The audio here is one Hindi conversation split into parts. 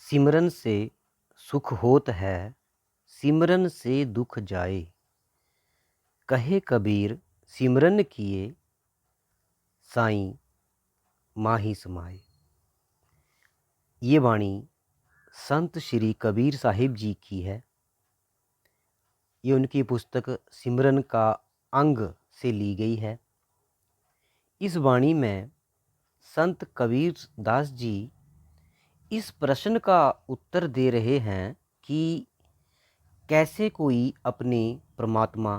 सिमरन से सुख होत है, सिमरन से दुख जाए। कहे कबीर सिमरन किए, साईं माही समाए। ये वाणी संत श्री कबीर साहिब जी की है। ये उनकी पुस्तक सिमरन का अंग से ली गई है। इस वाणी में संत कबीर दास जी इस प्रश्न का उत्तर दे रहे हैं कि कैसे कोई अपने परमात्मा,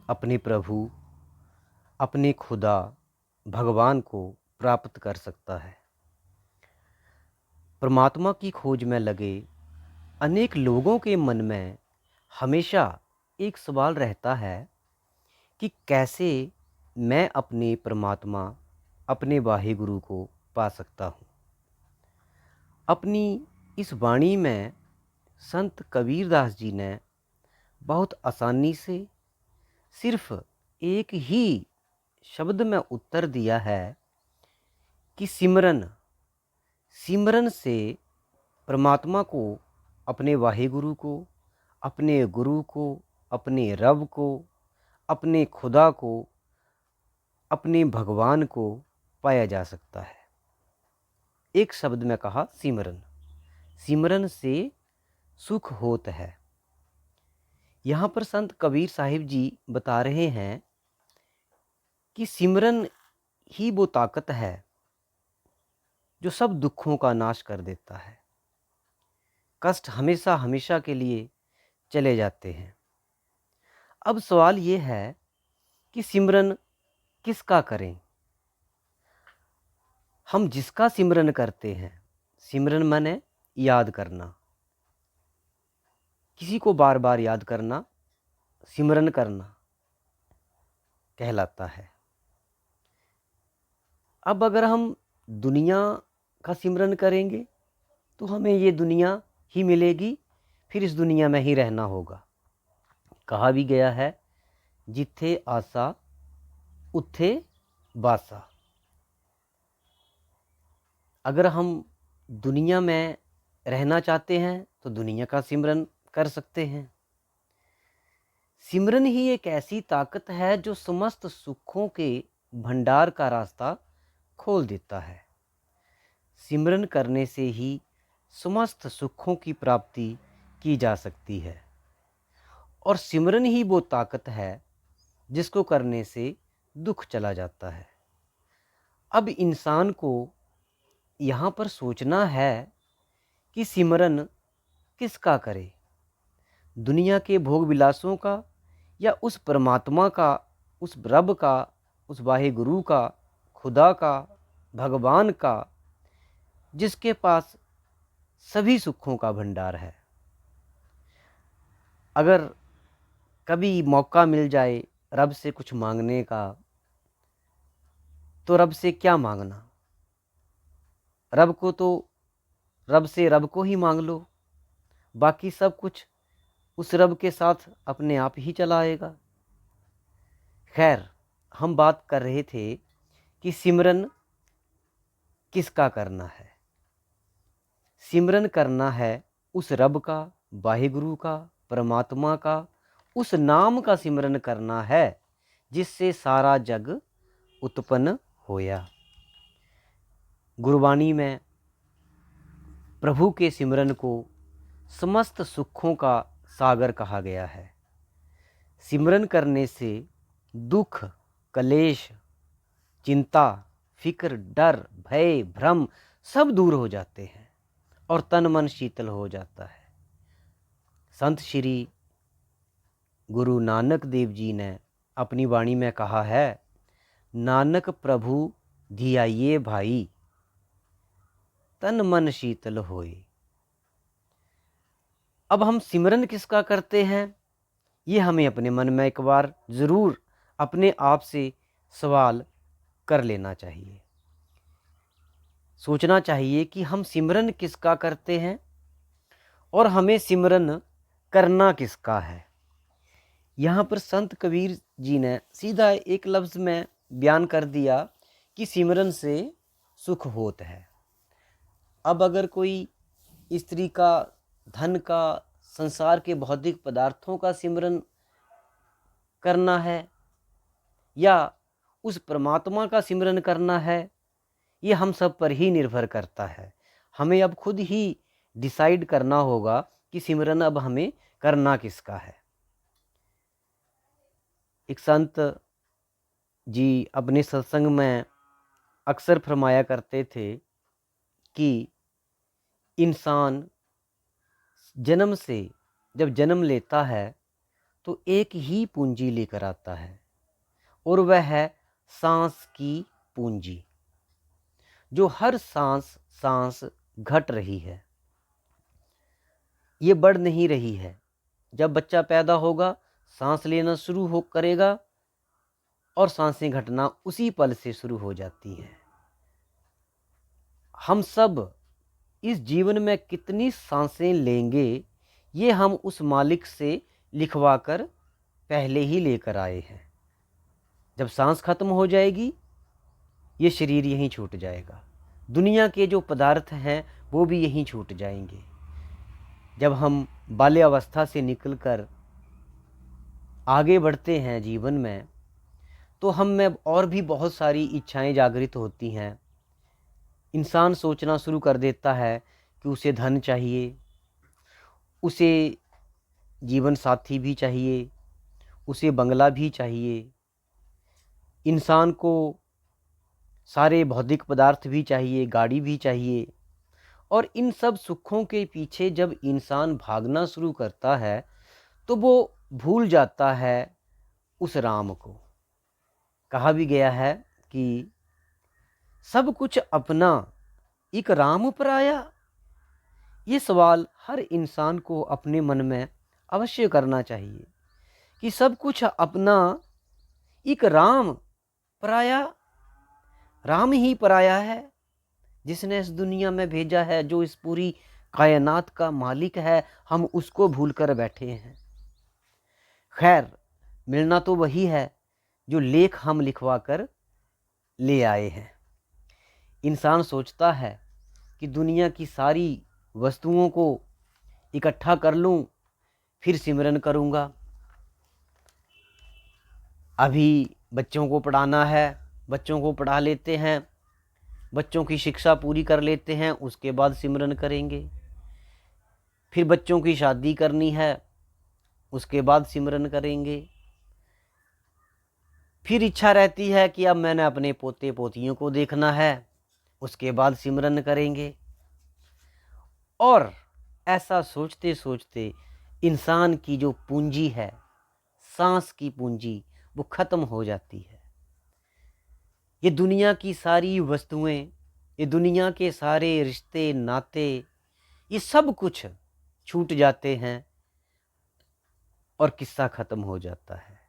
अपने प्रभु, अपने खुदा भगवान को प्राप्त कर सकता है। परमात्मा की खोज में लगे अनेक लोगों के मन में हमेशा एक सवाल रहता है कि कैसे मैं अपने परमात्मा, अपने वाहिगुरु को पा सकता हूँ। अपनी इस वाणी में संत कबीरदास जी ने बहुत आसानी से सिर्फ एक ही शब्द में उत्तर दिया है कि सिमरन सिमरन से परमात्मा को, अपने वाहिगुरु को, अपने गुरु को, अपने रब को, अपने खुदा को, अपने भगवान को पाया जा सकता है। एक शब्द में कहा सिमरन, सिमरन से सुख होत है। यहाँ पर संत कबीर साहिब जी बता रहे हैं कि सिमरन ही वो ताकत है जो सब दुखों का नाश कर देता है। कष्ट हमेशा हमेशा के लिए चले जाते हैं। अब सवाल ये है कि सिमरन किसका करें? हम जिसका सिमरन करते हैं, सिमरन माने याद करना, किसी को बार बार याद करना सिमरन करना कहलाता है। अब अगर हम दुनिया का सिमरन करेंगे तो हमें ये दुनिया ही मिलेगी, फिर इस दुनिया में ही रहना होगा। कहा भी गया है, जिथे आसा उथे बासा। अगर हम दुनिया में रहना चाहते हैं तो दुनिया का सिमरन कर सकते हैं। सिमरन ही एक ऐसी ताकत है जो समस्त सुखों के भंडार का रास्ता खोल देता है। सिमरन करने से ही समस्त सुखों की प्राप्ति की जा सकती है और सिमरन ही वो ताकत है जिसको करने से दुख चला जाता है। अब इंसान को यहाँ पर सोचना है कि सिमरन किसका करे, दुनिया के भोग विलासों का या उस परमात्मा का, उस रब का, उस वाहिगुरु का, खुदा का, भगवान का, जिसके पास सभी सुखों का भंडार है। अगर कभी मौका मिल जाए रब से कुछ मांगने का तो रब से क्या मांगना? रब को तो रब से रब को ही मांग लो, बाकी सब कुछ उस रब के साथ अपने आप ही चला आएगा। खैर, हम बात कर रहे थे कि सिमरन किसका करना है। सिमरन करना है उस रब का, वाहिगुरु का, परमात्मा का, उस नाम का सिमरन करना है जिससे सारा जग उत्पन्न होया। गुरबाणी में प्रभु के सिमरन को समस्त सुखों का सागर कहा गया है। सिमरन करने से दुख, कलेश, चिंता, फिक्र, डर, भय, भ्रम सब दूर हो जाते हैं और तन मन शीतल हो जाता है। संत श्री गुरु नानक देव जी ने अपनी वाणी में कहा है, नानक प्रभु धियाइए भाई, तन मन शीतल होए। अब हम सिमरन किसका करते हैं, ये हमें अपने मन में एक बार ज़रूर अपने आप से सवाल कर लेना चाहिए। सोचना चाहिए कि हम सिमरन किसका करते हैं और हमें सिमरन करना किसका है। यहाँ पर संत कबीर जी ने सीधा एक लफ्ज़ में बयान कर दिया कि सिमरन से सुख होत है। अब अगर कोई स्त्री का, धन का, संसार के भौतिक पदार्थों का सिमरन करना है या उस परमात्मा का सिमरन करना है, ये हम सब पर ही निर्भर करता है। हमें अब खुद ही डिसाइड करना होगा कि सिमरन अब हमें करना किसका है। एक संत जी अपने सत्संग में अक्सर फरमाया करते थे कि इंसान जन्म से जब जन्म लेता है तो एक ही पूंजी लेकर आता है और वह है सांस की पूंजी, जो हर सांस सांस घट रही है, ये बढ़ नहीं रही है। जब बच्चा पैदा होगा सांस लेना शुरू हो करेगा और सांसें घटना उसी पल से शुरू हो जाती हैं। हम सब इस जीवन में कितनी सांसें लेंगे ये हम उस मालिक से लिखवा कर पहले ही लेकर आए हैं। जब सांस खत्म हो जाएगी ये शरीर यहीं छूट जाएगा, दुनिया के जो पदार्थ हैं वो भी यहीं छूट जाएंगे। जब हम बाल्यावस्था से निकलकर आगे बढ़ते हैं जीवन में तो हम में और भी बहुत सारी इच्छाएं जागृत होती हैं। इंसान सोचना शुरू कर देता है कि उसे धन चाहिए, उसे जीवन साथी भी चाहिए, उसे बंगला भी चाहिए, इंसान को सारे भौतिक पदार्थ भी चाहिए, गाड़ी भी चाहिए। और इन सब सुखों के पीछे जब इंसान भागना शुरू करता है तो वो भूल जाता है उस राम को। कहा भी गया है कि सब कुछ अपना एक राम पराया। ये सवाल हर इंसान को अपने मन में अवश्य करना चाहिए कि सब कुछ अपना एक राम पराया। राम ही पराया है जिसने इस दुनिया में भेजा है, जो इस पूरी कायनात का मालिक है, हम उसको भूल कर बैठे हैं। खैर, मिलना तो वही है जो लेख हम लिखवा कर ले आए हैं। इंसान सोचता है कि दुनिया की सारी वस्तुओं को इकट्ठा कर लूं फिर सिमरन करूंगा। अभी बच्चों को पढ़ाना है, बच्चों को पढ़ा लेते हैं, बच्चों की शिक्षा पूरी कर लेते हैं, उसके बाद सिमरन करेंगे। फिर बच्चों की शादी करनी है, उसके बाद सिमरन करेंगे। फिर इच्छा रहती है कि अब मैंने अपने पोते पोतियों को देखना है, उसके बाद सिमरन करेंगे। और ऐसा सोचते सोचते इंसान की जो पूंजी है, सांस की पूंजी, वो खत्म हो जाती है। ये दुनिया की सारी वस्तुएं, ये दुनिया के सारे रिश्ते नाते, ये सब कुछ छूट जाते हैं और किस्सा खत्म हो जाता है।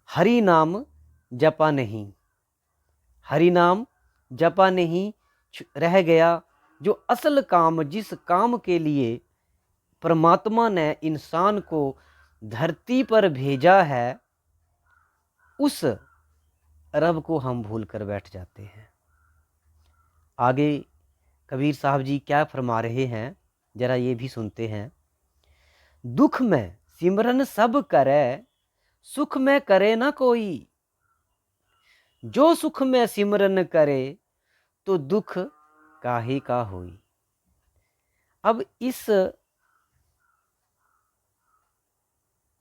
हरि नाम जपा नहीं, हरि नाम जपा नहीं, रह गया जो असल काम, जिस काम के लिए परमात्मा ने इंसान को धरती पर भेजा है, उस रब को हम भूल कर बैठ जाते हैं। आगे कबीर साहब जी क्या फरमा रहे हैं, जरा ये भी सुनते हैं। दुख में सिमरन सब करे, सुख में करे ना कोई। जो सुख में सिमरन करे, तो दुख काहे का होई। अब इस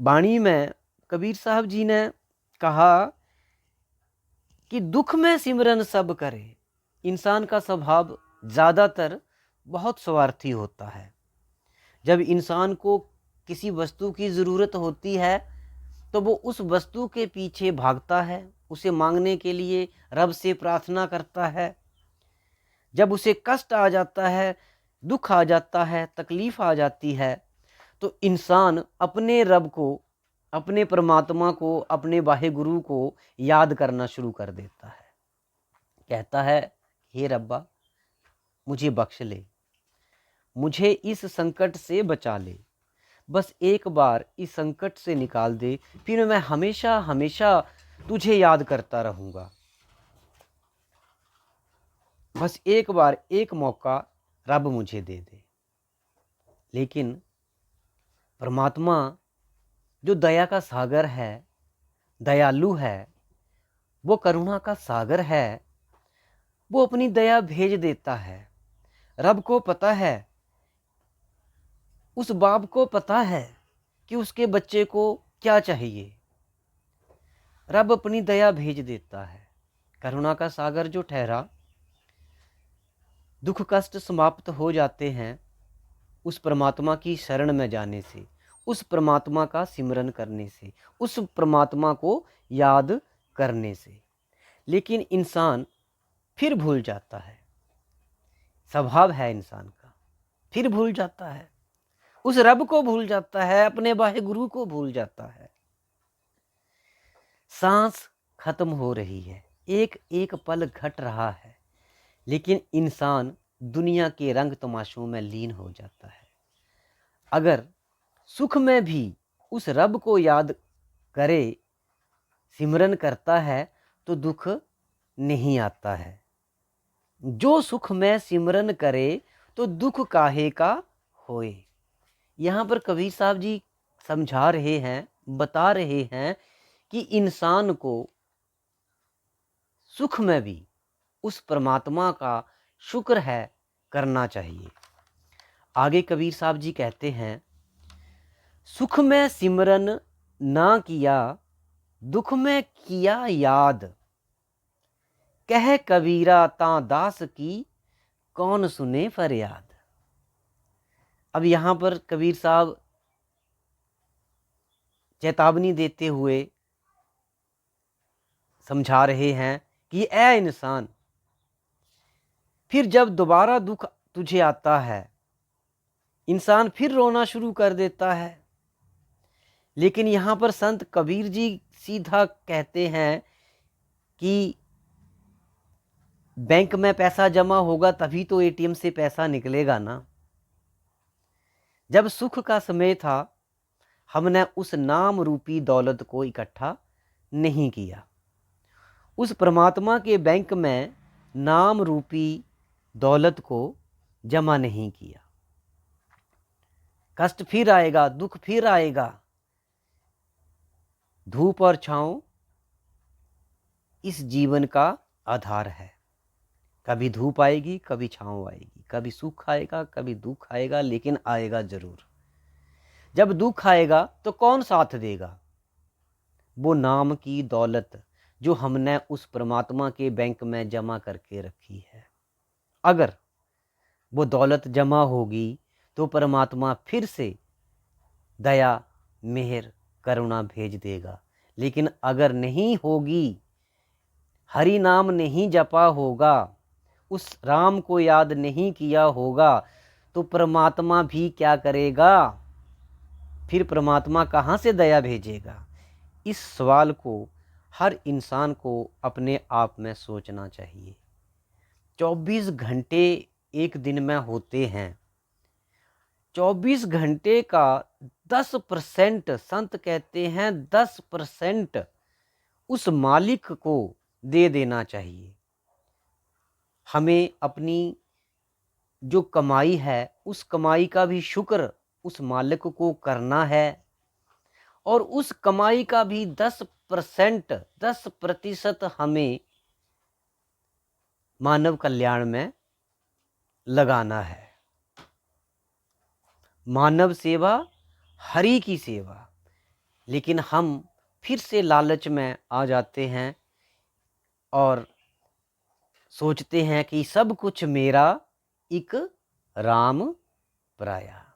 वाणी में कबीर साहब जी ने कहा कि दुख में सिमरन सब करे। इंसान का स्वभाव ज़्यादातर बहुत स्वार्थी होता है। जब इंसान को किसी वस्तु की ज़रूरत होती है तो वो उस वस्तु के पीछे भागता है, उसे मांगने के लिए रब से प्रार्थना करता है। जब उसे कष्ट आ जाता है, दुख आ जाता है, तकलीफ़ आ जाती है, तो इंसान अपने रब को, अपने परमात्मा को, अपने वाहे गुरु को याद करना शुरू कर देता है। कहता है, हे रब्बा मुझे बख्श ले, मुझे इस संकट से बचा ले, बस एक बार इस संकट से निकाल दे, फिर मैं हमेशा हमेशा तुझे याद करता रहूँगा। बस एक बार, एक मौका रब मुझे दे दे। लेकिन परमात्मा जो दया का सागर है, दयालु है, वो करुणा का सागर है, वो अपनी दया भेज देता है। रब को पता है, उस बाप को पता है कि उसके बच्चे को क्या चाहिए। रब अपनी दया भेज देता है। करुणा का सागर जो ठहरा, दुख कष्ट समाप्त हो जाते हैं उस परमात्मा की शरण में जाने से, उस परमात्मा का सिमरन करने से, उस परमात्मा को याद करने से। लेकिन इंसान फिर भूल जाता है, स्वभाव है इंसान का, फिर भूल जाता है, उस रब को भूल जाता है, अपने वाहे गुरु को भूल जाता है। सांस खत्म हो रही है, एक एक पल घट रहा है, लेकिन इंसान दुनिया के रंग तमाशों में लीन हो जाता है। अगर सुख में भी उस रब को याद करे, सिमरन करता है, तो दुख नहीं आता है। जो सुख में सिमरन करे तो दुख काहे का होए। यहाँ पर कबीर साहब जी समझा रहे हैं, बता रहे हैं कि इंसान को सुख में भी उस परमात्मा का शुक्र है करना चाहिए। आगे कबीर साहब जी कहते हैं, सुख में सिमरन ना किया, दुख में किया याद, कह कबीरा ता दास की, कौन सुने फरियाद। अब यहाँ पर कबीर साहब चेतावनी देते हुए समझा रहे हैं कि ऐ इंसान, फिर जब दोबारा दुख तुझे आता है, इंसान फिर रोना शुरू कर देता है। लेकिन यहाँ पर संत कबीर जी सीधा कहते हैं कि बैंक में पैसा जमा होगा तभी तो एटीएम से पैसा निकलेगा ना। जब सुख का समय था, हमने उस नाम रूपी दौलत को इकट्ठा नहीं किया, उस परमात्मा के बैंक में नाम रूपी दौलत को जमा नहीं किया। कष्ट फिर आएगा, दुख फिर आएगा। धूप और छांव इस जीवन का आधार है। कभी धूप आएगी, कभी छांव आएगी, कभी सुख आएगा, कभी दुख आएगा, लेकिन आएगा जरूर। जब दुख आएगा तो कौन साथ देगा? वो नाम की दौलत जो हमने उस परमात्मा के बैंक में जमा करके रखी है। अगर वो दौलत जमा होगी तो परमात्मा फिर से दया, मेहर, करुणा भेज देगा। लेकिन अगर नहीं होगी, हरि नाम नहीं जपा होगा, उस राम को याद नहीं किया होगा, तो परमात्मा भी क्या करेगा? फिर परमात्मा कहाँ से दया भेजेगा? इस सवाल को हर इंसान को अपने आप में सोचना चाहिए। 24 घंटे एक दिन में होते हैं, 24 घंटे का 10%, संत कहते हैं 10% उस मालिक को दे देना चाहिए। हमें अपनी जो कमाई है उस कमाई का भी शुक्र उस मालिक को करना है, और उस कमाई का भी 10% हमें मानव कल्याण में लगाना है। मानव सेवा, हरि की सेवा। लेकिन हम फिर से लालच में आ जाते हैं और सोचते हैं कि सब कुछ मेरा, एक राम पराया।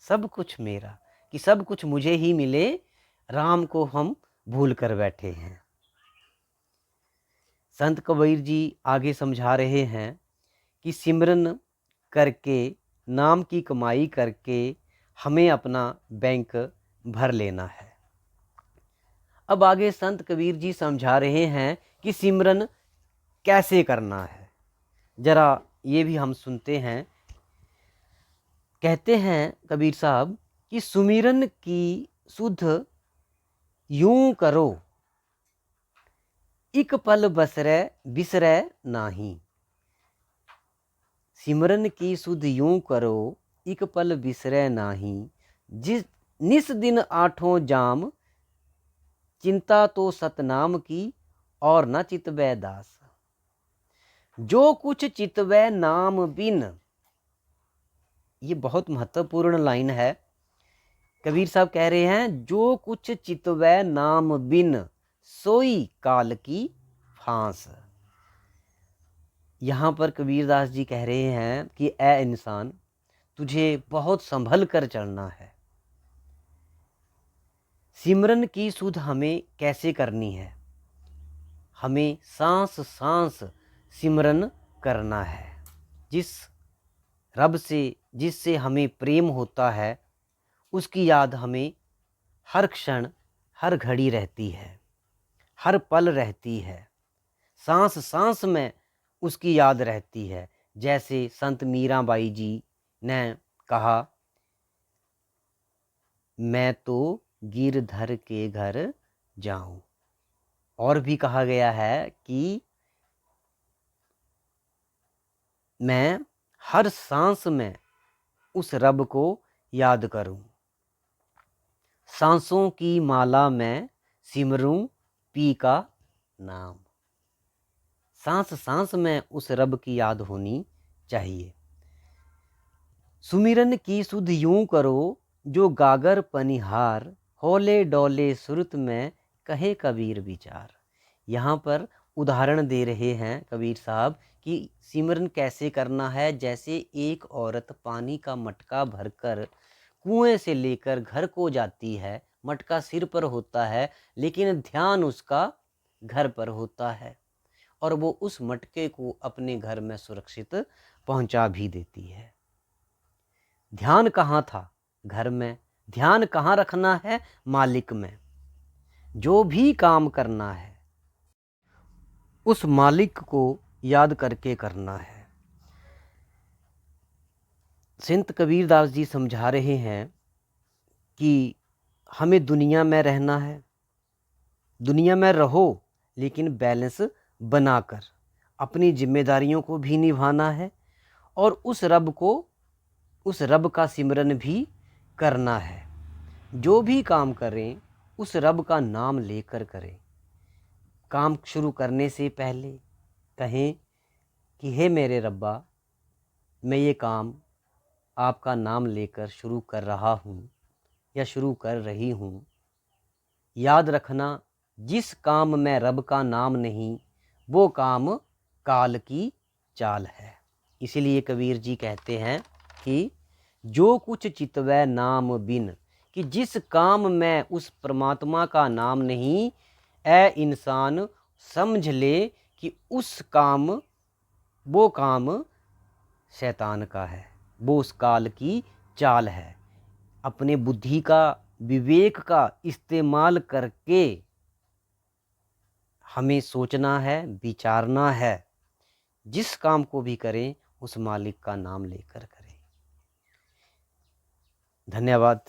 सब कुछ मेरा, कि सब कुछ मुझे ही मिले, राम को हम भूल कर बैठे हैं। संत कबीर जी आगे समझा रहे हैं कि सिमरन करके, नाम की कमाई करके हमें अपना बैंक भर लेना है। अब आगे संत कबीर जी समझा रहे हैं कि सिमरन कैसे करना है। जरा ये भी हम सुनते हैं। कहते हैं कबीर साहब कि सुमिरन की सुध यूं करो, एक पल बसरै बिसरै नाही। सिमरन की सुध यूं करो, इक पल बिसरै नाही, जिस निस दिन आठों जाम, चिंता तो सतनाम की और न चितवै दास। जो कुछ चितवै नाम बिन, ये बहुत महत्वपूर्ण लाइन है। कबीर साहब कह रहे हैं जो कुछ चितवै नाम बिन, सोई काल की फांस। यहाँ पर कबीरदास जी कह रहे हैं कि ए इंसान, तुझे बहुत संभल कर चलना है। सिमरन की सुध हमें कैसे करनी है? हमें सांस सांस सिमरन करना है। जिस रब से, जिससे हमें प्रेम होता है, उसकी याद हमें हर क्षण हर घड़ी रहती है, हर पल रहती है, सांस सांस में उसकी याद रहती है। जैसे संत मीराबाई जी ने कहा, मैं तो गिरधर के घर जाऊं। और भी कहा गया है कि मैं हर सांस में उस रब को याद करूं। सांसों की माला में सिमरूं पी का नाम। सांस सांस में उस रब की याद होनी चाहिए। सुमिरन की सुध यूं करो, जो गागर पनिहार, हौले डोले सुरत में कहे कबीर विचार। यहाँ पर उदाहरण दे रहे हैं कबीर साहब कि सिमरन कैसे करना है। जैसे एक औरत पानी का मटका भरकर कुएं से लेकर घर को जाती है, मटका सिर पर होता है लेकिन ध्यान उसका घर पर होता है, और वो उस मटके को अपने घर में सुरक्षित पहुंचा भी देती है। ध्यान कहाँ था? घर में। ध्यान कहाँ रखना है? मालिक में। जो भी काम करना है उस मालिक को याद करके करना है। संत कबीरदास जी समझा रहे हैं कि हमें दुनिया में रहना है, दुनिया में रहो लेकिन बैलेंस बनाकर अपनी जिम्मेदारियों को भी निभाना है, और उस रब का सिमरन भी करना है। जो भी काम करें उस रब का नाम लेकर करें। काम शुरू करने से पहले कहें कि हे मेरे रब्बा, मैं ये काम आपका नाम लेकर शुरू कर रहा हूँ या शुरू कर रही हूँ। याद रखना, जिस काम में रब का नाम नहीं, वो काम काल की चाल है। इसीलिए कबीर जी कहते हैं कि जो कुछ चितवै नाम बिन, कि जिस काम में उस परमात्मा का नाम नहीं, ए इंसान समझ ले कि वो काम शैतान का है, वो उस काल की चाल है। अपने बुद्धि का, विवेक का इस्तेमाल करके हमें सोचना है, विचारना है। जिस काम को भी करें उस मालिक का नाम लेकर करें। धन्यवाद।